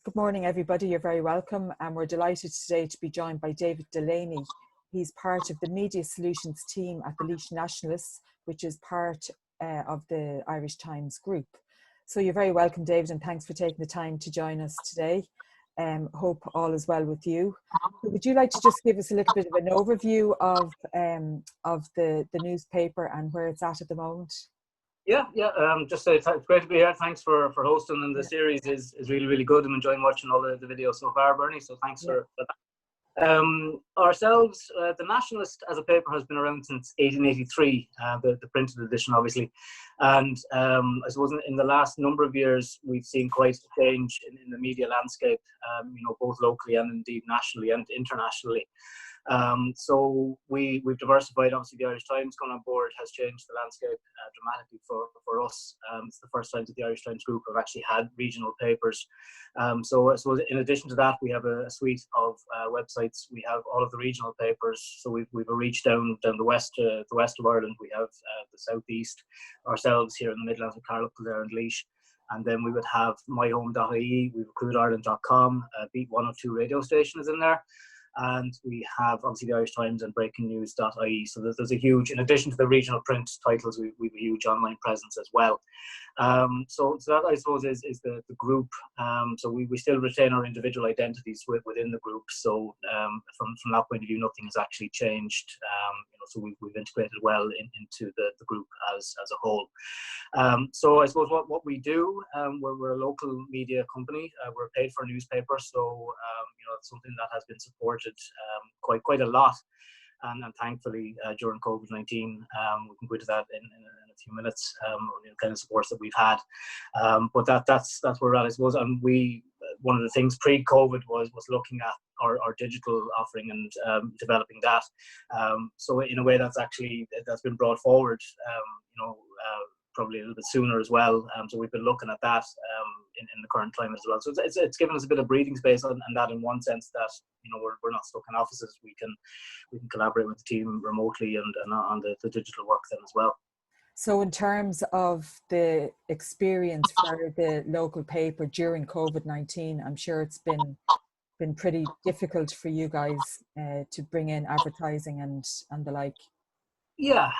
Good morning, everybody. You're very welcome. And we're delighted today to be joined by David Delaney. He's part of the Media Solutions team at the Laois Nationalist, which is part of the Irish Times group. So you're very welcome, David, and thanks for taking the time to join us today. Hope all is well with you. Would you like to just give us a little bit of an overview of the newspaper and where it's at the moment? Just say it's great to be here. Thanks for hosting, and the series is really good. I'm enjoying watching all the videos so far, Bernie, so thanks for that. Ourselves, the Nationalist as a paper has been around since 1883, the printed edition obviously, and I suppose in the last number of years we've seen quite a change in the media landscape, both locally and indeed nationally and internationally. So we've diversified. Obviously, the Irish Times coming on board has changed the landscape dramatically for us. It's the first time that the Irish Times group have actually had regional papers. So I suppose in addition to that, we have a suite of websites. We have all of the regional papers. So we've a reach down the west of Ireland. We have the southeast, ourselves here in the Midlands with Carlow, Kildare and Laois. And then we would have myhome.ie, we have recruitireland.com, Beat 102 radio station is in there. And we have obviously the Irish Times and breakingnews.ie. So there's a huge, in addition to the regional print titles, we have a huge online presence as well. So that I suppose is the group. So we still retain our individual identities within the group. So from that point of view, nothing has actually changed. So we've integrated well into the group as a whole. So I suppose what we do, we're a local media company. We're paid for a newspaper, so it's something that has been supported quite a lot. And thankfully, during COVID-19, we can go into that in a few minutes, the kind of supports that we've had. But that's where we're at, I suppose. And one of the things pre-COVID was looking at our digital offering and developing that. So in a way, that's been brought forward, probably a little bit sooner as well. So we've been looking at that in the current climate as well. So it's given us a bit of breathing space on that, in one sense that we're not stuck in offices. We can collaborate with the team remotely and on the digital work then as well. So in terms of the experience for the local paper during COVID-19, I'm sure it's been pretty difficult for you guys to bring in advertising and the like. Yeah,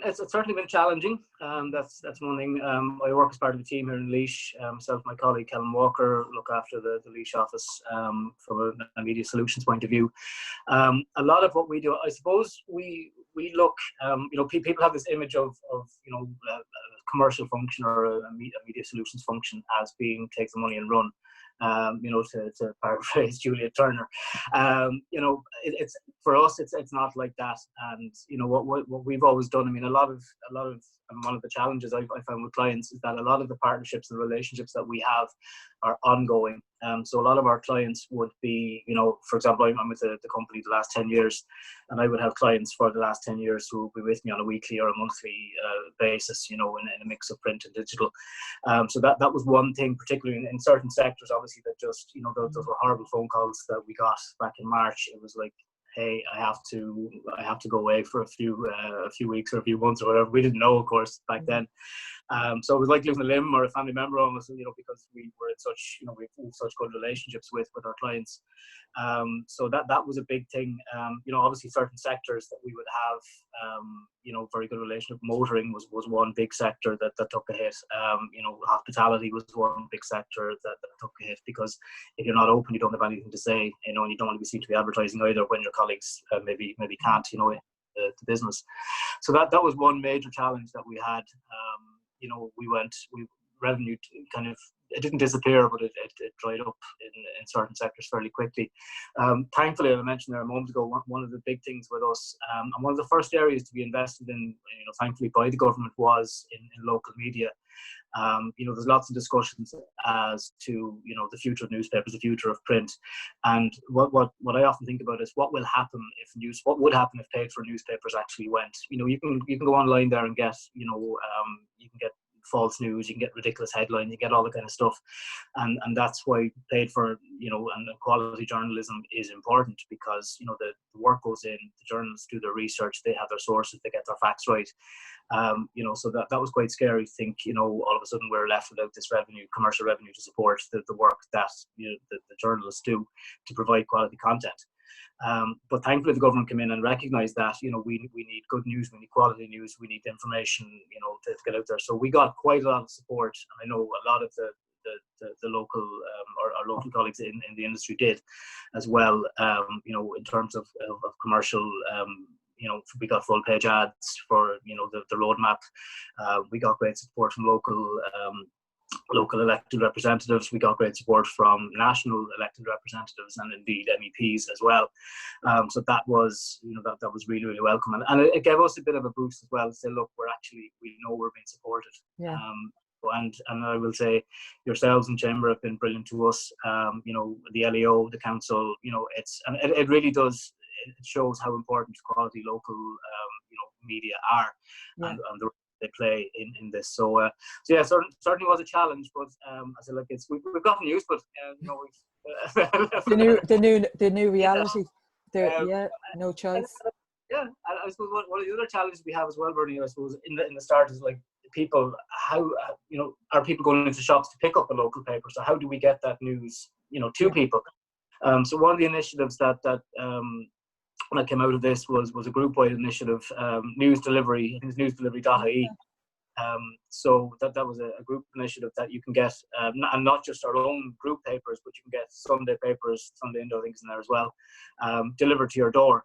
it's certainly been challenging. That's one thing. I work as part of the team here in Laois. Myself, my colleague Kellen Walker look after the Laois office from a media solutions point of view. A lot of what we do, I suppose, we look. People have this image of a commercial function or a media solutions function as being take the money and run. To paraphrase Julia Turner, it's for us. It's not like that. And what we've always done. I mean, one of the challenges I found with clients is that a lot of the partnerships and relationships that we have are ongoing. So a lot of our clients would be, for example, I'm with the company the last 10 years, and I would have clients for the last 10 years who will be with me on a weekly or a monthly basis, in a mix of print and digital. So that was one thing, particularly in certain sectors, obviously, that just, those were horrible phone calls that we got back in March. It was like, hey, I have to go away for a few weeks or a few months or whatever. We didn't know, of course, back then. So it was like losing a limb or a family member almost, because we were in such, we have such good relationships with our clients. So that was a big thing. Obviously certain sectors that we would have, very good relationship. Motoring was one big sector that took a hit. Hospitality was one big sector that took a hit, because if you're not open, you don't have anything to say, and you don't want to be seen to be advertising either when your colleagues maybe can't, the business. So that was one major challenge that we had. Revenue kind of, it didn't disappear, but it dried up in certain sectors fairly quickly. Thankfully, I mentioned there a moment ago, one of the big things with us, and one of the first areas to be invested in, thankfully by the government, was in local media. There's lots of discussions as to, the future of newspapers, the future of print. And what I often think about is what would happen if paid for newspapers actually went. You can go online there and get, you can get false news, you can get ridiculous headlines, you get all the kind of stuff, and that's why paid for, and quality journalism is important, because the work goes in, the journalists do their research, they have their sources, they get their facts right. So that was quite scary to think, all of a sudden we're left without this revenue, commercial revenue, to support the work that the journalists do to provide quality content. But thankfully the government came in and recognized that, we need good news, we need quality news, we need information, to get out there. So we got quite a lot of support, and I know a lot of the local our local colleagues in the industry did as well. In terms of commercial, we got full page ads for the roadmap. We got great support from local elected representatives. We got great support from national elected representatives, and indeed MEPs as well. So that was, that was really, really welcome, and it gave us a bit of a boost as well to say, look, we know we're being supported. Yeah. And I will say, yourselves in Chamber have been brilliant to us. The LEO, the council, it really does. It shows how important quality local, media are, yeah. and the role they play in this. So yeah, certainly was a challenge, but I said, look, we've gotten used, but the new reality. No choice. Yeah, I suppose one of the other challenges we have as well, Bernie, I suppose in the start is like people, how are people going into shops to pick up a local paper? So how do we get that news to people? So one of the initiatives that came out of this was a group-wide initiative, news delivery. I think it's newsdelivery.ie. So that was a group initiative that you can get, and not just our own group papers, but you can get Sunday papers, Sunday Indo, I think, is in there as well, delivered to your door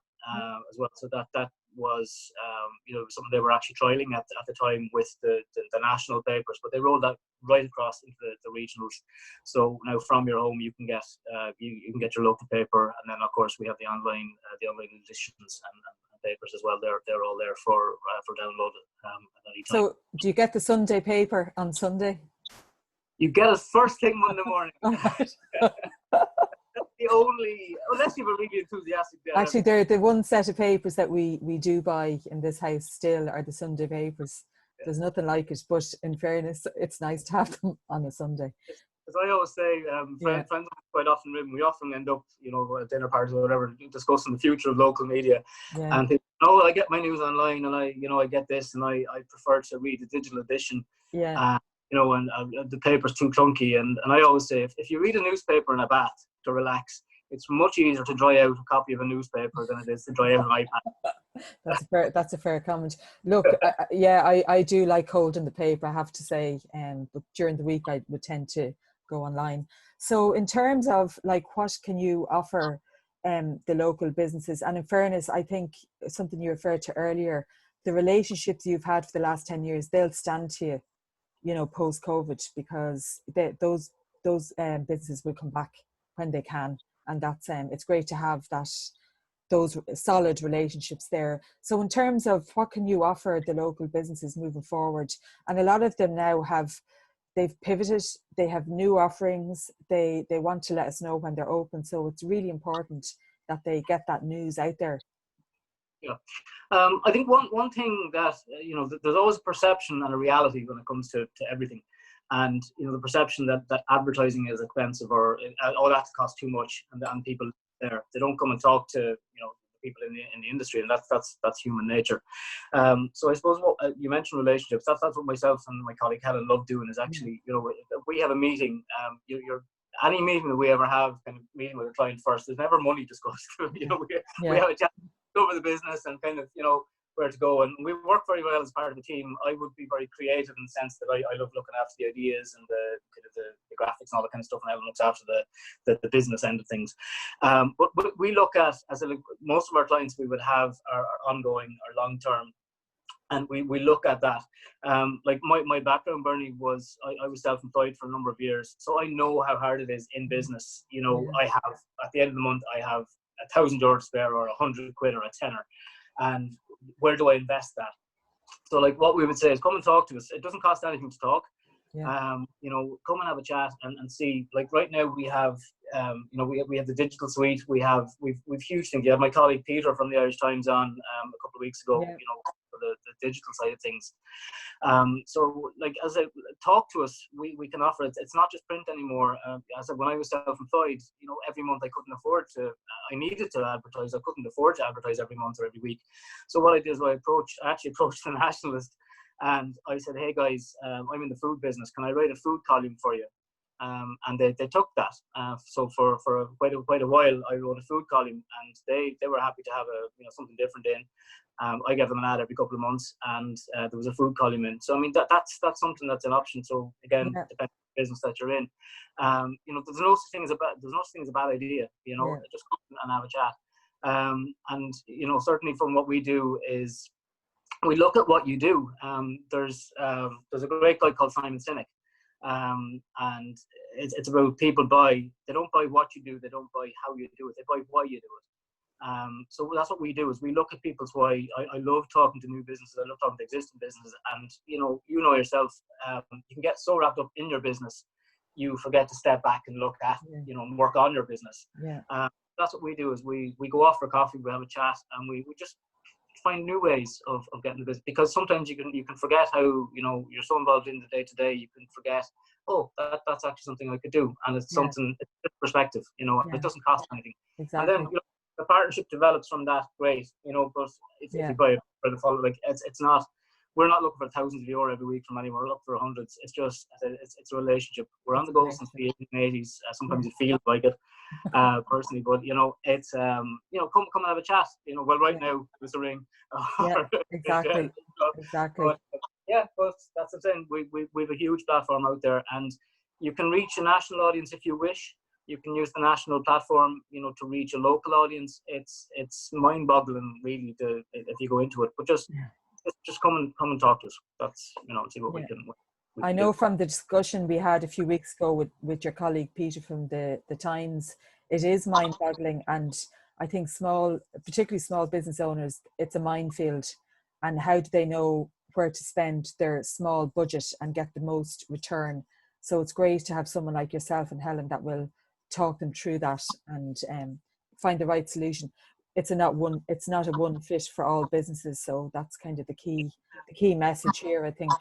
as well. So that was something they were actually trialing at the time with the national papers, but they rolled that right across into the regionals. So now from your home you can get you can get your local paper, and then of course we have the online editions and papers as well. They're all there for download at any time. So do you get the Sunday paper on Sunday? You get it first thing Monday morning. The only, unless you have a really enthusiastic day. Actually, they're the one set of papers that we do buy in this house still are the Sunday papers. Yeah. There's nothing like it, but in fairness, it's nice to have them on a Sunday. As I always say, friends quite often, we often end up, at dinner parties or whatever, discussing the future of local media. Yeah. And people, I get my news online, and I get this, and I prefer to read the digital edition. Yeah. And the paper's too clunky. And I always say, if you read a newspaper in a bath to relax, it's much easier to dry out a copy of a newspaper than it is to dry out an iPad. That's a fair comment. Look, I do like holding the paper, I have to say, but during the week I would tend to go online. So in terms of like, what can you offer the local businesses? And in fairness, I think something you referred to earlier, the relationships you've had for the last 10 years, they'll stand to you, post-COVID, because those businesses will come back when they can, and that's it's great to have those solid relationships there. So in terms of what can you offer the local businesses moving forward, and a lot of them now they've pivoted, they have new offerings, they want to let us know when they're open, so it's really important that they get that news out there. Yeah, I think one thing that there's always a perception and a reality when it comes to everything, and the perception that advertising is expensive, or that costs too much, and people they don't come and talk to people in the industry, and that's human nature. So I suppose what you mentioned relationships. That's what myself and my colleague Helen love doing. Is actually we have a meeting. Any meeting that we ever have, kind of meeting with a client first, there's never money discussed. We have a chat over the business and kind of where to go, and we work very well as part of the team. I would be very creative in the sense that I love looking after the ideas and the graphics and all that kind of stuff, and Ellen looks after the business end of things. But we look at, most of our clients we would have are ongoing or long term, and we look at that. Like my background, Bernie, was I was self-employed for a number of years, so I know how hard it is in business. I have, at the end of the month, I have €1,000 spare, or 100 quid, or a tenner, and where do I invest that? So like what we would say is, come and talk to us. It doesn't cost anything to talk. Come and have a chat and see. Like right now we have we have the digital suite. We've huge things. You have my colleague Peter from the Irish Times on a couple of weeks ago. For the digital side of things. So like, as I talk to us, we can offer it. It's not just print anymore. As when I was self-employed, you know, every month I couldn't afford to. I needed to advertise. I couldn't afford to advertise every month or every week. So what I did is I actually approached the Nationalist, and I said, "Hey guys, I'm in the food business. Can I write a food column for you?" And they took that. So for quite a while, I wrote a food column, and they were happy to have something different in. I gave them an ad every couple of months, and there was a food column in. So I mean that's something that's an option. So again, depending on the business that you're in, there's no such thing as a bad idea. Just come and have a chat. And certainly from what we do is we look at what you do. There's a great guy called Simon Sinek. And it's about people they don't buy what you do, they don't buy how you do it, they buy why you do it. So that's what we do, is we look at people's why. I love talking to new businesses, I love talking to existing businesses, and you know yourself, you can get so wrapped up in your business, you forget to step back and look at, and work on your business. That's what we do, is we go off for coffee, we have a chat, and we just find new ways of getting the business, because sometimes you can forget how, you're so involved in the day-to-day, you can forget, that's actually something I could do, and it's something, it's a perspective, it doesn't cost anything. Exactly. And then the partnership develops from that, great, but if you buy it for the follow, like it's not, we're not looking for thousands of euro every week from anyone, we're looking for hundreds. It's just, it's a relationship. We're on the go since the 1880s. Sometimes it feels like it, personally, but it's come and have a chat. Well, right now there's a ring. Exactly. But, but that's the thing. We've a huge platform out there, and you can reach a national audience if you wish. You can use the national platform, to reach a local audience. It's mind-boggling, really, if you go into it. But just come and talk to us. That's see what we can. I know from the discussion we had a few weeks ago with your colleague Peter from the Times, it is mind-boggling, and I think particularly small business owners, it's a minefield. And how do they know where to spend their small budget and get the most return? So it's great to have someone like yourself and Helen that will talk them through that and find the right solution. It's not a one fit for all businesses. So that's kind of the key message here. I think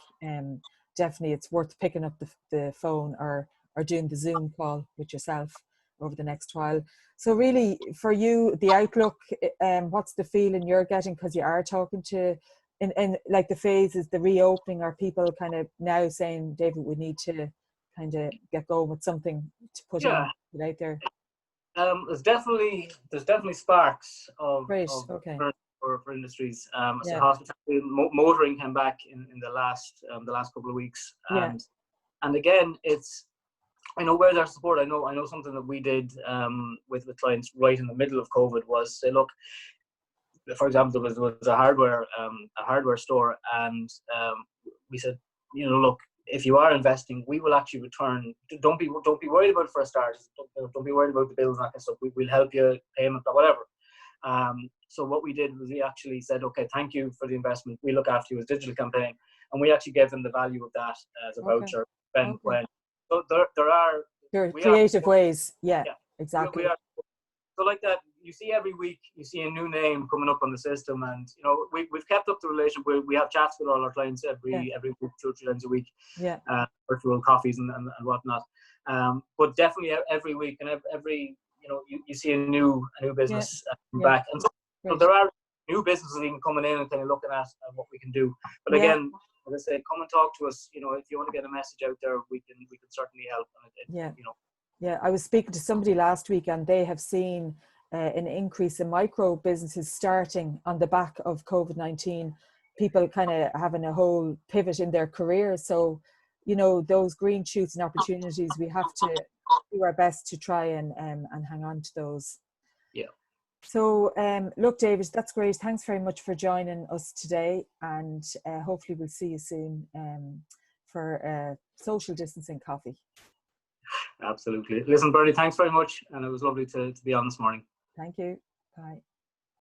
definitely it's worth picking up the phone or doing the Zoom call with yourself over the next while. So really, for you, the outlook, what's the feeling you're getting, because you are talking to, in like the phases, the reopening, are people kind of now saying, David, we need to kind of get going with something to put out there? There's definitely sparks of for industries. So hospitality, motoring came back in the last couple of weeks, and again, it's, where's our support? I know something that we did with clients right in the middle of COVID was say, look, for example, there was a hardware store, and we said, look, if you are investing, we will actually return. Don't be worried about it for a start. Don't be worried about the bills and that kind of stuff. We'll help you, payment or whatever. So what we did was we actually said, okay, thank you for the investment. We look after you as a digital campaign, and we actually gave them the value of that as a voucher. When so there are creative ways. Exactly. So like that, you see every week, you see a new name coming up on the system, and we've kept up the relationship. We have chats with all our clients every week, 2 or 3 times a week, virtual coffees and whatnot. But definitely every week, and every you see a new business back, and so there are new businesses even coming in and kind of looking at what we can do. But again, as I say, come and talk to us. If you want to get a message out there, we can certainly help. Yeah, I was speaking to somebody last week, and they have seen an increase in micro businesses starting on the back of COVID-19. People kind of having a whole pivot in their careers. So, those green shoots and opportunities, we have to do our best to try and hang on to those. Yeah. So, look, David, that's great. Thanks very much for joining us today, and hopefully we'll see you soon for social distancing coffee. Absolutely. Listen, Bernie, thanks very much. And it was lovely to be on this morning. Thank you. Bye.